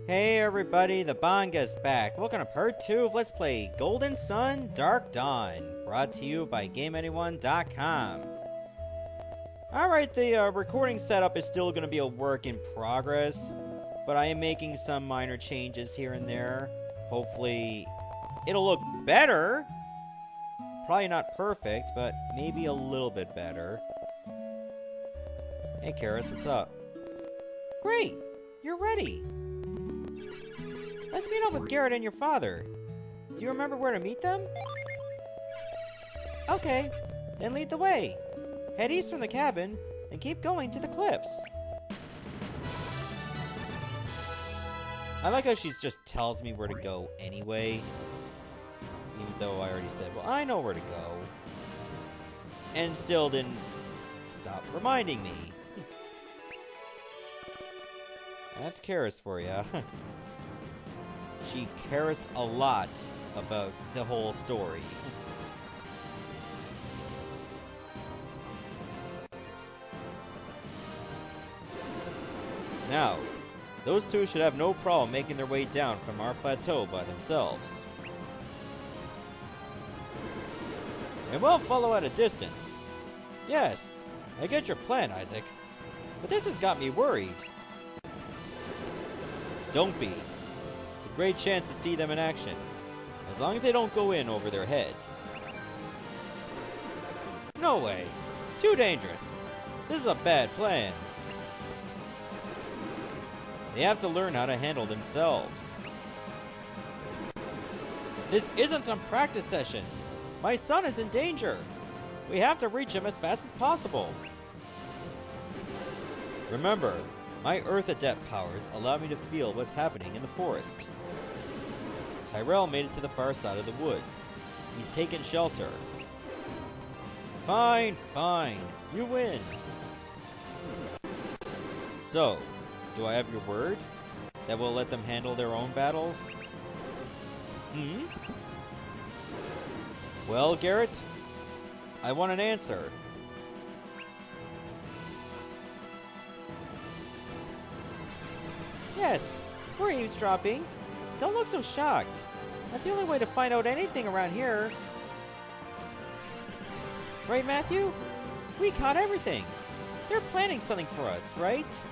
Hey everybody, the Banga's back. Welcome to part 2 of Let's Play Golden Sun Dark Dawn, brought to you by GameAnyone.com. Alright, the recording setup is still going to be a work in progress, but I am making some minor changes here and there. Hopefully, it'll look better. Probably not perfect, but maybe a little bit better. Hey Karis, what's up? Great! You're ready! Let's meet up with Garrett and your father. Do you remember where to meet them? Okay, then lead the way. Head east from the cabin, and keep going to the cliffs. I like how she just tells me where to go anyway. Even though I already said, well, I know where to go. And still didn't stop reminding me. That's Karis for ya. She cares a lot about the whole story. Now, those two should have no problem making their way down from our plateau by themselves. And we'll follow at a distance. Yes, I get your plan, Isaac. But this has got me worried. Don't be. It's a great chance to see them in action, as long as they don't go in over their heads. No way! Too dangerous! This is a bad plan. They have to learn how to handle themselves. This isn't some practice session! My son is in danger! We have to reach him as fast as possible! Remember, my Earth Adept powers allow me to feel what's happening in the forest. Tyrell made it to the far side of the woods. He's taken shelter. Fine, fine. You win. So, do I have your word? That we'll let them handle their own battles? Hmm? Well, Garrett? I want an answer. Yes, we're eavesdropping. Don't look so shocked. That's the only way to find out anything around here. Right, Matthew? We caught everything. They're planning something for us, right?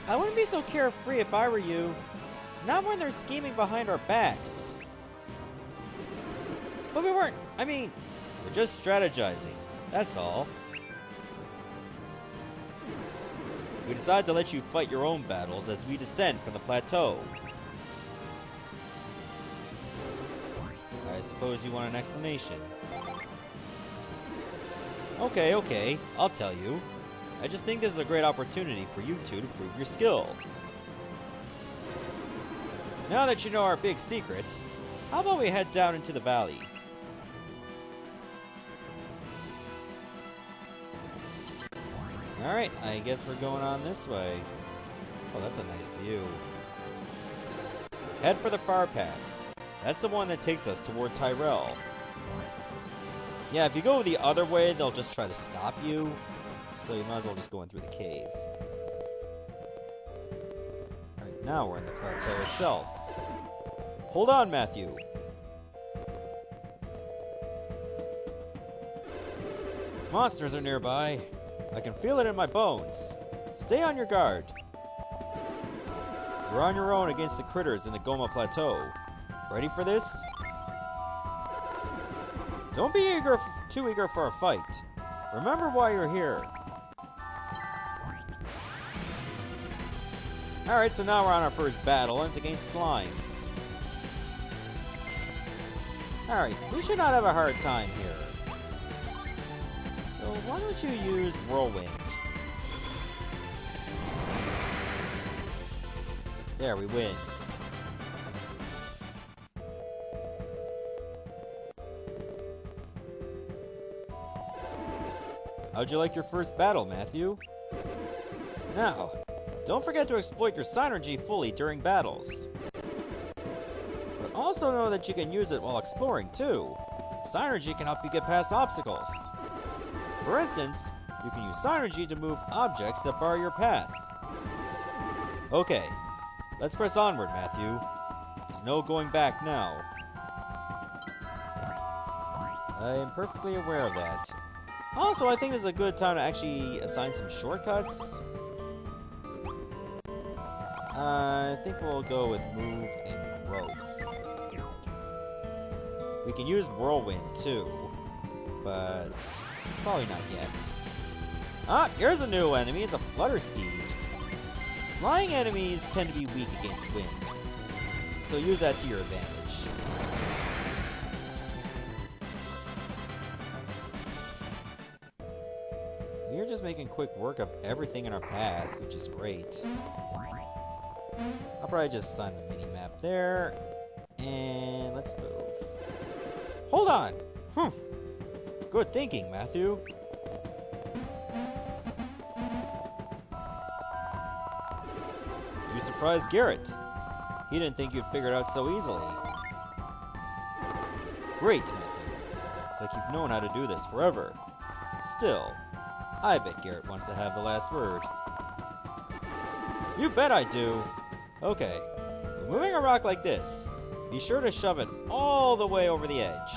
I wouldn't be so carefree if I were you. Not when they're scheming behind our backs. But we weren't. I mean, we're just strategizing. That's all. We decide to let you fight your own battles as we descend from the plateau. I suppose you want an explanation. Okay, I'll tell you. I just think this is a great opportunity for you two to prove your skill. Now that you know our big secret, how about we head down into the valley? Alright, I guess we're going on this way. Oh, that's a nice view. Head for the far path. That's the one that takes us toward Tyrell. Yeah, if you go the other way, they'll just try to stop you. So you might as well just go in through the cave. Alright, now we're in the plateau itself. Hold on, Matthew. Monsters are nearby. I can feel it in my bones. Stay on your guard. You're on your own against the critters in the Goma Plateau. Ready for this? Don't be too eager for a fight. Remember why you're here. Alright, so now we're on our first battle, and it's against slimes. Alright, we should not have a hard time here. So why don't you use Whirlwind? There, we win. How'd you like your first battle, Matthew? Now, don't forget to exploit your Psynergy fully during battles. But also know that you can use it while exploring, too. Psynergy can help you get past obstacles. For instance, you can use Psynergy to move objects that bar your path. Okay, let's press onward, Matthew. There's no going back now. I am perfectly aware of that. Also, I think this is a good time to actually assign some shortcuts. I think we'll go with move and growth. We can use whirlwind too, but probably not yet. Ah, here's a new enemy. It's a flutter seed. Flying enemies tend to be weak against wind, so use that to your advantage. We're just making quick work of everything in our path, which is great. I'll probably just assign the mini-map there, and let's move. Hold on! Good thinking, Matthew. You surprised Garrett. He didn't think you'd figure it out so easily. Great, Matthew. It's like you've known how to do this forever. Still, I bet Garrett wants to have the last word. You bet I do! Okay, when moving a rock like this, be sure to shove it all the way over the edge.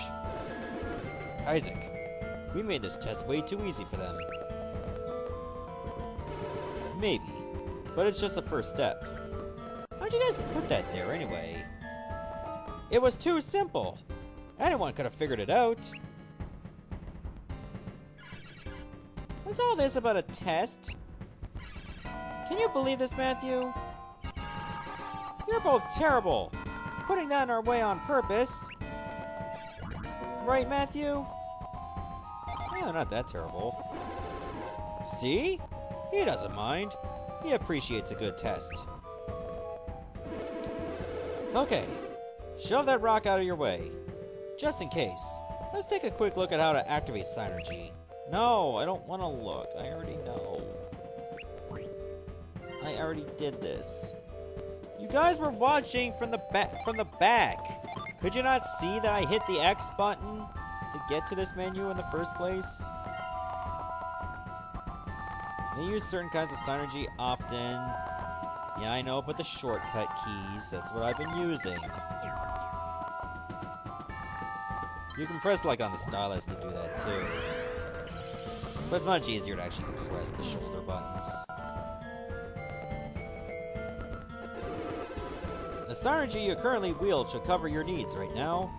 Isaac, we made this test way too easy for them. Maybe, but it's just a first step. How'd you guys put that there anyway? It was too simple! Anyone could have figured it out. What's all this about a test? Can you believe this, Matthew? You're both terrible. Putting that in our way on purpose. Right, Matthew? Yeah, not that terrible. See? He doesn't mind. He appreciates a good test. Okay. Shove that rock out of your way. Just in case. Let's take a quick look at how to activate Psynergy. No, I don't want to look. I already know. I already did this. You guys were watching from the back. Could you not see that I hit the X button to get to this menu in the first place? I use certain kinds of Psynergy often. Yeah, I know, but the shortcut keys, that's what I've been using. You can press like on the stylus to do that too. But it's much easier to actually press the shoulder buttons. The Psynergy you currently wield should cover your needs right now.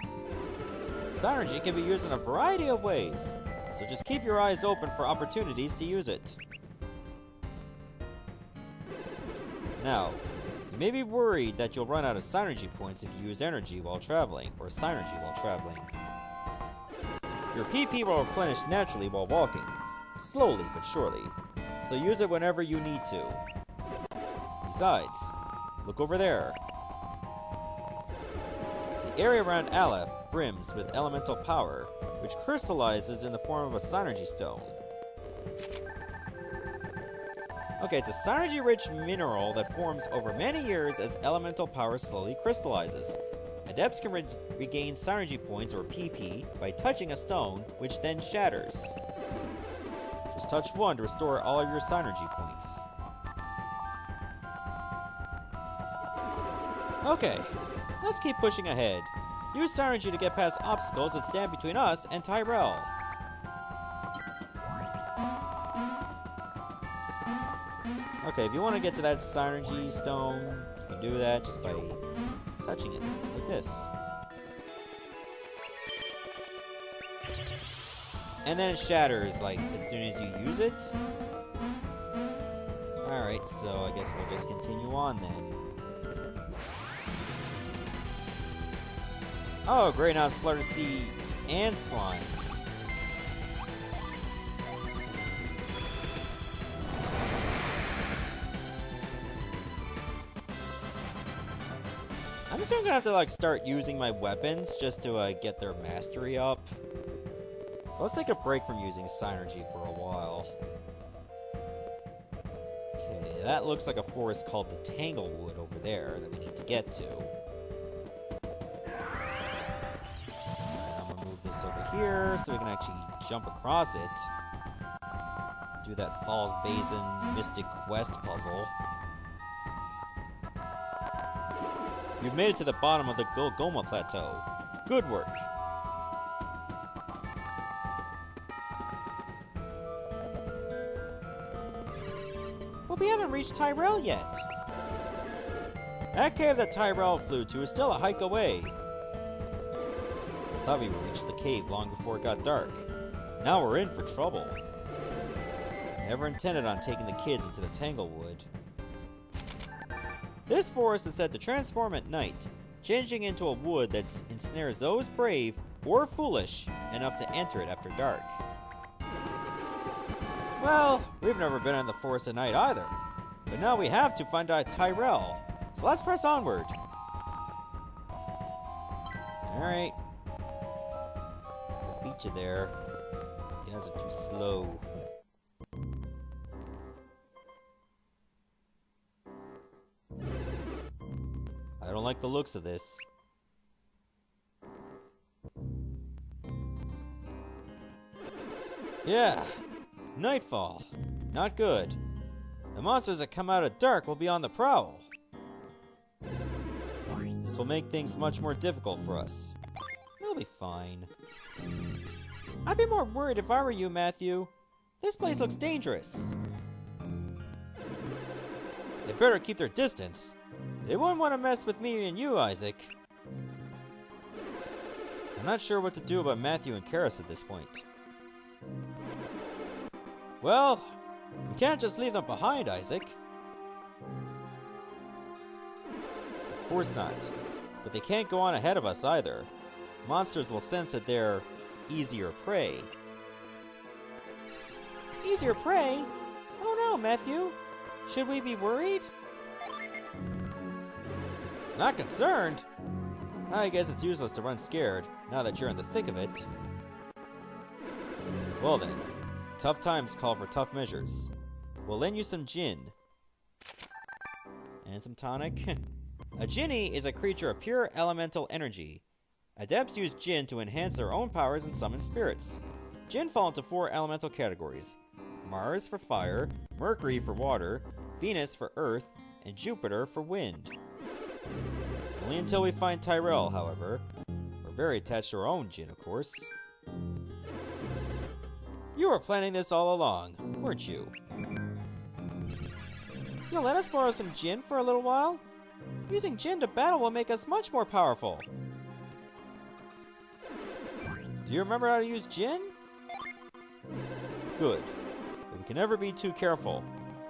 Psynergy can be used in a variety of ways, so just keep your eyes open for opportunities to use it. Now, you may be worried that you'll run out of Psynergy points if you use energy while traveling, or Psynergy while traveling. Your PP will replenish naturally while walking, slowly but surely, so use it whenever you need to. Besides, look over there. The area around Aleph brims with elemental power, which crystallizes in the form of a Psynergy stone. Okay, it's a Psynergy-rich mineral that forms over many years as elemental power slowly crystallizes. Adepts can regain Psynergy points, or PP, by touching a stone, which then shatters. Just touch one to restore all of your Psynergy points. Okay, let's keep pushing ahead. Use Psynergy to get past obstacles that stand between us and Tyrell. Okay, if you want to get to that Psynergy stone, you can do that just by touching it, like this. And then it shatters, like, as soon as you use it. Alright, so I guess we'll just continue on then. Oh, great, now it's flutter seeds and slimes. I'm just gonna have to, like, start using my weapons just to get their mastery up. So let's take a break from using Psynergy for a while. Okay, that looks like a forest called the Tanglewood over there that we need to get to. This over here so we can actually jump across it. Do that Falls Basin Mystic Quest puzzle. You've made it to the bottom of the Goma Plateau. Good work. But we haven't reached Tyrell yet. That cave that Tyrell flew to is still a hike away. I thought we would reach the cave long before it got dark. Now we're in for trouble. I never intended on taking the kids into the Tanglewood. This forest is said to transform at night, changing into a wood that ensnares those brave or foolish enough to enter it after dark. Well, we've never been in the forest at night either, but now we have to find out Tyrell, so let's press onward. Alright. We'll beat you there. You guys are too slow. I don't like the looks of this. Yeah, nightfall. Not good. The monsters that come out at dark will be on the prowl. This will make things much more difficult for us. We'll be fine. I'd be more worried if I were you, Matthew. This place looks dangerous. They better keep their distance. They wouldn't want to mess with me and you, Isaac. I'm not sure what to do about Matthew and Karis at this point. Well, we can't just leave them behind, Isaac. Of course not. But they can't go on ahead of us either. Monsters will sense that they're easier prey. Easier prey? Oh no, Matthew. Should we be worried? Not concerned? I guess it's useless to run scared, now that you're in the thick of it. Well then, tough times call for tough measures. We'll lend you some gin. And some tonic. A Jinni is a creature of pure elemental energy. Adepts use Jinn to enhance their own powers and summon spirits. Jinn fall into 4 elemental categories. Mars for fire, Mercury for water, Venus for earth, and Jupiter for wind. Only until we find Tyrell, however. We're very attached to our own Jinn, of course. You were planning this all along, weren't you? You'll let us borrow some Jinn for a little while? Using Jinn to battle will make us much more powerful. Do you remember how to use Jinn? Good. But we can never be too careful.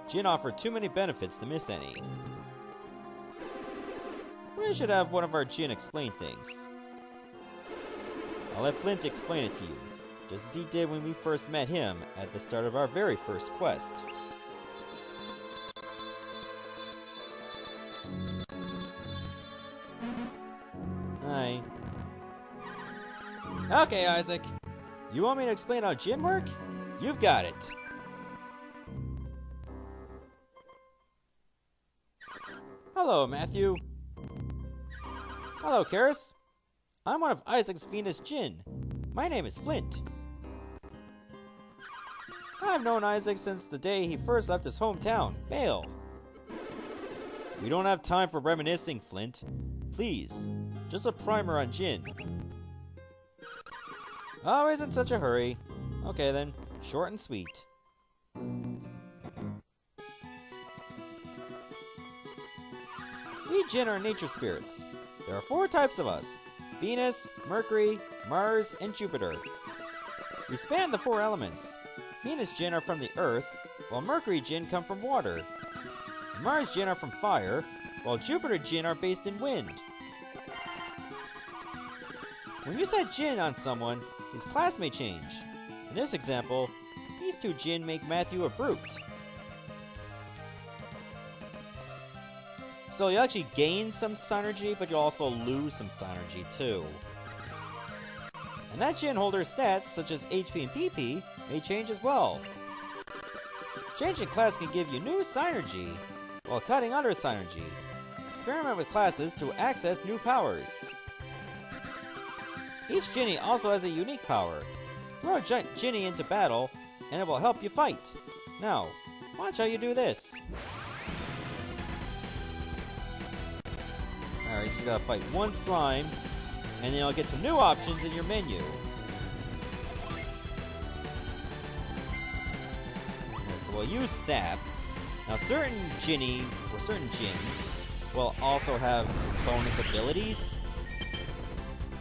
Jinn offer too many benefits to miss any. We should have one of our Jinn explain things. I'll let Flint explain it to you, just as he did when we first met him at the start of our very first quest. Hi. Okay, Isaac. You want me to explain how Jinn work? You've got it. Hello, Matthew. Hello, Karis. I'm one of Isaac's Venus Jinn. My name is Flint. I've known Isaac since the day he first left his hometown, Vale. We don't have time for reminiscing, Flint. Please, just a primer on Jinn. Always in such a hurry. Okay then, short and sweet. We Jinn are nature spirits. There are 4 types of us: Venus, Mercury, Mars, and Jupiter. We span the 4 elements. Venus Jinn are from the earth, while Mercury Jinn come from water. Mars Jinn are from fire, while Jupiter Jinn are based in wind. When you set Jinn on someone, his class may change. In this example, these 2 Jinn make Matthew a brute. So you actually gain some Psynergy, but you also lose some Psynergy too. And that Jinn holder's stats, such as HP and PP, may change as well. Changing class can give you new Psynergy, while cutting under Psynergy. Experiment with classes to access new powers. Each Jinni also has a unique power. Throw a Jinni into battle, and it will help you fight. Now, watch how you do this. Alright, just gotta fight one slime, and then you'll get some new options in your menu. Right, so we'll use Sap. Now certain Jinny, or certain Jin, will also have bonus abilities.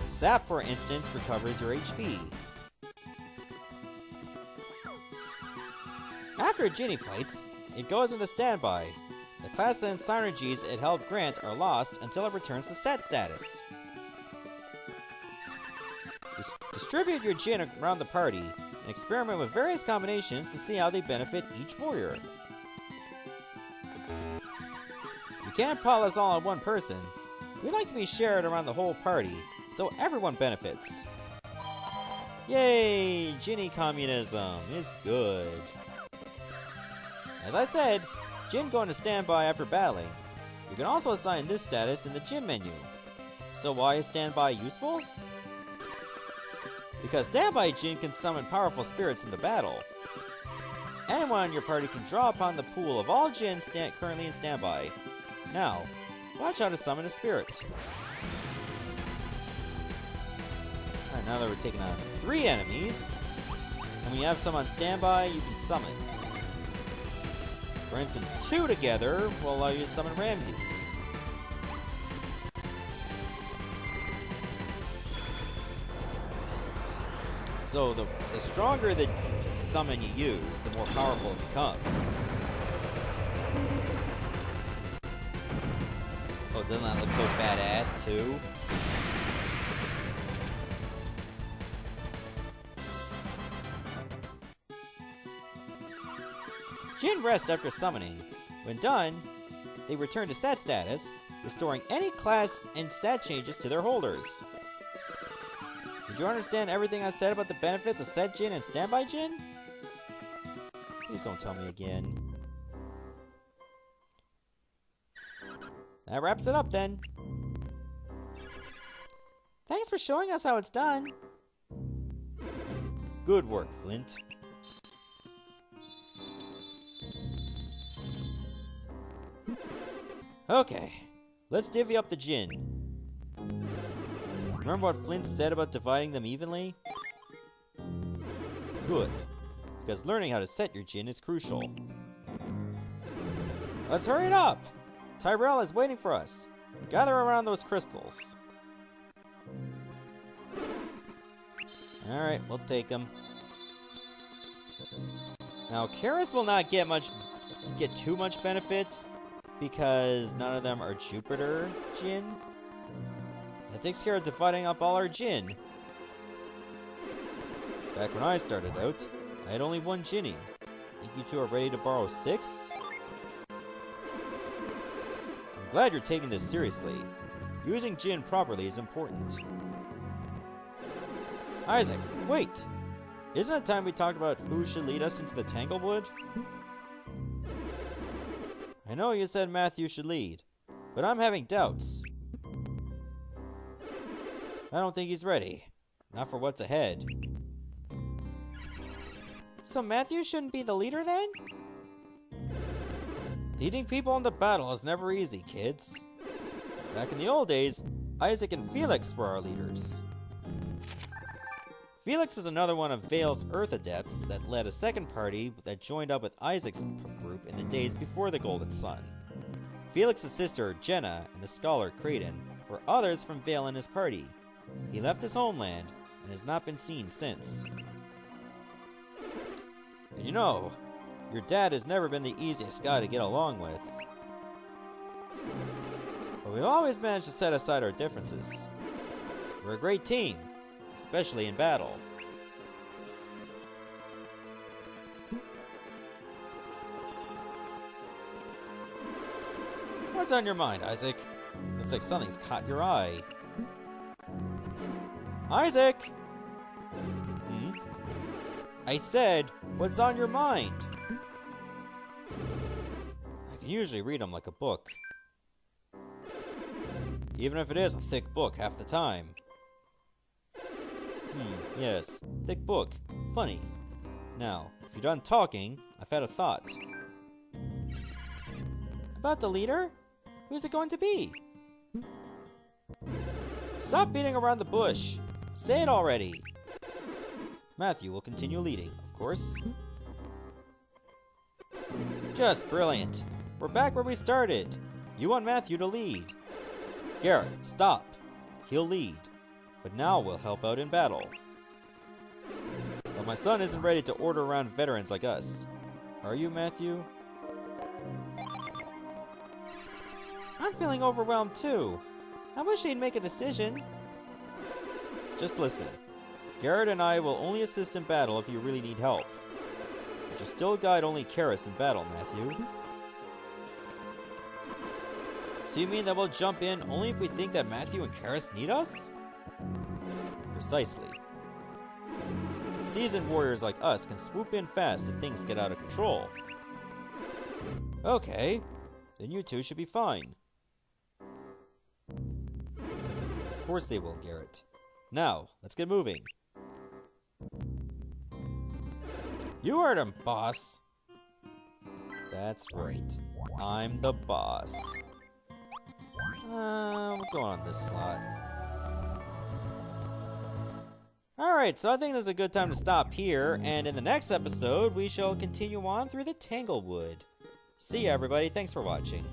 Sap, for instance, recovers your HP. After a Jinny fights, it goes into standby. The class and Psynergies it helped grant are lost until it returns to set status. Distribute your Jin around the party and experiment with various combinations to see how they benefit each warrior. You can't pile us all on one person. We'd like to be shared around the whole party, so everyone benefits. Yay! Jinny communism is good. As I said, Jin go into standby after battling. You can also assign this status in the Jin menu. So why is standby useful? Because standby Jin can summon powerful spirits into battle. Anyone in your party can draw upon the pool of all Jin currently in standby. Now, watch how to summon a spirit. Alright, now that we're taking on 3 enemies, and when you have some on standby, you can summon. For instance, 2 together will allow you to summon Ramses. So the stronger the summon you use, the more powerful it becomes. Oh, doesn't that look so badass too? Jin rest after summoning. When done, they return to stat status, restoring any class and stat changes to their holders. Did you understand everything I said about the benefits of set Jin and standby Jin? Please don't tell me again. That wraps it up then. Thanks for showing us how it's done. Good work, Flint. Okay, let's divvy up the Jin. Remember what Flint said about dividing them evenly? Good, because learning how to set your Jin is crucial. Let's hurry it up! Tyrell is waiting for us. Gather around those crystals. Alright, we'll take them. Now, Karis will not get too much benefit, because none of them are Jupiter Jin. That takes care of dividing up all our Jin. Back when I started out, I had only 1 Jinny. Think you two are ready to borrow 6? I'm glad you're taking this seriously. Using Jin properly is important. Isaac, wait! Isn't it time we talked about who should lead us into the Tanglewood? I know you said Matthew should lead, but I'm having doubts. I don't think he's ready. Not for what's ahead. So Matthew shouldn't be the leader then? Leading people into battle is never easy, kids. Back in the old days, Isaac and Felix were our leaders. Felix was another one of Vale's Earth Adepts that led a second party that joined up with Isaac's group in the days before the Golden Sun. Felix's sister, Jenna, and the scholar, Creighton, were others from Vale and his party. He left his homeland and has not been seen since. And you know, your dad has never been the easiest guy to get along with. But we've always managed to set aside our differences. We're a great team, especially in battle. What's on your mind, Isaac? Looks like something's caught your eye. Isaac! Hmm? I said, what's on your mind? I can usually read them like a book. Even if it is a thick book half the time. Yes, thick book. Funny. Now, if you're done talking, I've had a thought. About the leader? Who's it going to be? Stop beating around the bush! Say it already! Matthew will continue leading, of course. Just brilliant! We're back where we started! You want Matthew to lead. Garrett, stop! He'll lead. But now we'll help out in battle. But my son isn't ready to order around veterans like us. Are you, Matthew? I'm feeling overwhelmed too. I wish he'd make a decision. Just listen. Garrett and I will only assist in battle if you really need help. But you'll still guide only Karis in battle, Matthew. So you mean that we'll jump in only if we think that Matthew and Karis need us? Precisely. Seasoned warriors like us can swoop in fast if things get out of control. Okay, then you two should be fine. Of course they will, Garrett. Now, let's get moving. You heard him, boss. That's right. I'm the boss. We'll go on this slot. Alright, so I think this is a good time to stop here, and in the next episode, we shall continue on through the Tanglewood. See ya, everybody. Thanks for watching.